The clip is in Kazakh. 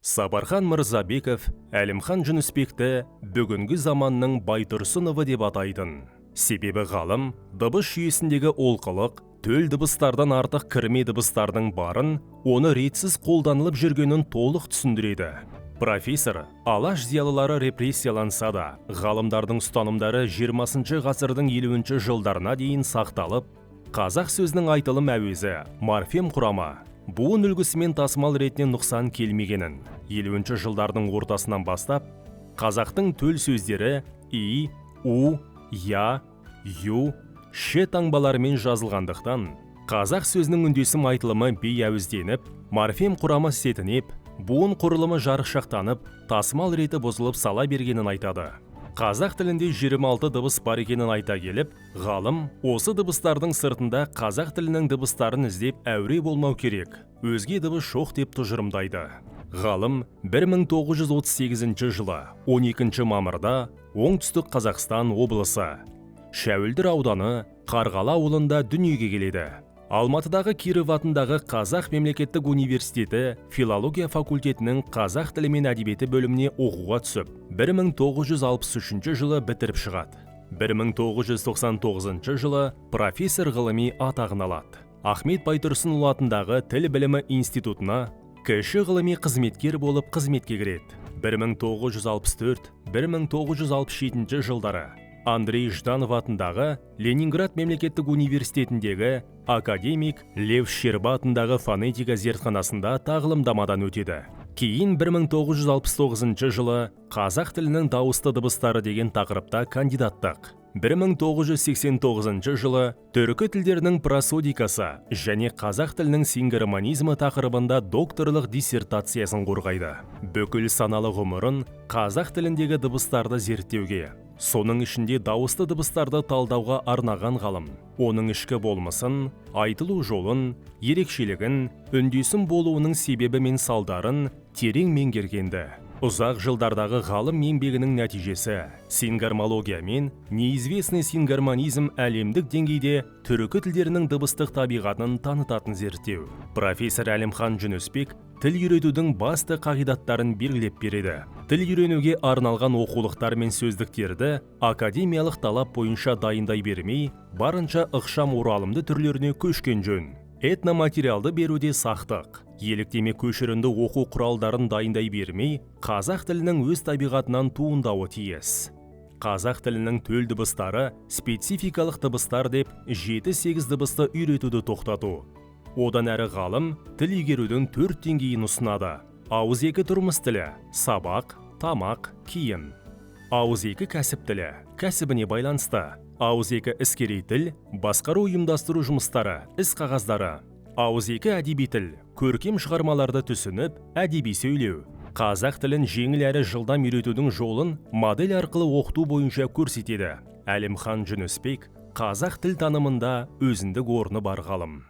Сапархан Мырзабеков Әлімхан Жүнісбекті бүгінгі заманның Байтұрсыновы деп атайтын. Себебі ғалым дыбыс жүйесіндегі олқылық, төл дыбыстардан артық кірме дыбыстардың барын, оны ретсіз қолданылып жүргенін толық түсіндіреді. Профессор алаш зиялылары репрессияланса да, ғалымдардың ұстанымдары 20 ғасырдың 50 жылдарына дейін сақталып, қазақ сөзінің айтылым әуезі, морфем құрамы, буын үлгісімен тасымал ретінен нұқсан келмегенін, 50 жылдардың ортасынан бастап, қазақтың төл сөздері и, у, я, ю, ше таңбаларымен жазылғандықтан, қазақ сөзінің үндесім айтылымы бейәуізденіп, морфем құрамы сетінеп, буын құрылымы жарықшақтанып, тасымал реті бұзылып сала бергенін айтады. Қазақ тілінде 26 дыбыс бар екенін айта келіп, ғалым осы дыбыстардың сыртында қазақ тілінің дыбыстарын іздеп әуре болмау керек, өзге дыбыс жоқ деп тұжырымдайды. Ғалым 1938 жылы 12 мамырда оңтүстік Қазақстан облысы Шәуілдір ауданы Қарғалы ауылында дүниеге келеді. Алматыдағы Киров атындағы Қазақ мемлекеттік университеті филология факультетінің қазақ тілі мен әдебиеті бөліміне оқуға түсіп, 1963 жылы бітіріп шығады. 1999 жылы профессор ғылыми атағын алады. Ахмет Байтұрсынұлы атындағы тіл білімі институтына кіші ғылыми қызметкер болып қызметке кіреді. 1964-1967 жылдары Андрей Жданов атындағы Ленинград мемлекеттік университетіндегі академик Лев Щерба атындағы фонетика зертханасында тағылымдамадан өтеді. Кейін 1969 жылы қазақ тілінің дауысты дыбыстары деген тақырыпта кандидаттық. 1989 жылы түркі тілдерінің просодикасы және қазақ тілінің сингармонизмі тақырыбында докторлық диссертациясын қорғайды. Бүкіл саналы ғұмырын қазақ тіліндегі дыбыстарды зерттеуге, соның ішінде дауысты дыбыстарды талдауға арнаған ғалым. Оның ішкі болмысын, айтылу жолын, ерекшелігін, үндесім болуының себебі мен салдарын терең меңгергенді. Ұзақ жылдардағы ғалым еңбегінің нәтижесі сингармология мен неизвестный сингармонизм әлемдік деңгейде түркі тілдерінің дыбыстық табиғатын танытатын зерттеу. Профессор Әлімхан Жүнісбек тіл үйретудің басты қағидаттарын белгілеп береді. Тіл үйренуге арналған оқулықтар мен сөздіктерді академиялық талап бойынша дайындай бермей, барынша ықшам оралымды түрлеріне көшкен жөн. Этноматериалды беруде сақтық, еліктеме көшірінді оқу құралдарын дайындай бермей, қазақ тілінің өз табиғатынан туындауы тиіс. Қазақ тілінің төл дыбыстары спецификалық дыбыстар деп 7-8 дыбысты үйретуді тоқтату. Одан әрі ғалым тіл игерудің 4 деңгейін ұсынады. Ауызекі тұрмыс тілі, сабақ, тамақ, киім. Ауызекі кәсіп тілі, кәсібіне байланысты. Ауызекі іскери тіл, басқару ұйымдастыру жұмыстары, іс қағаздары. Ауызекі әдеби тіл, көркем шығармаларды түсініп, әдеби сөйлеу. Қазақ тілін жеңіл әрі жылдам үйретудің жолын модель арқылы оқыту бойынша көрсетеді. Әлімхан Жүнісбек қазақ тіл танымында өзіндік орны бар ғалым.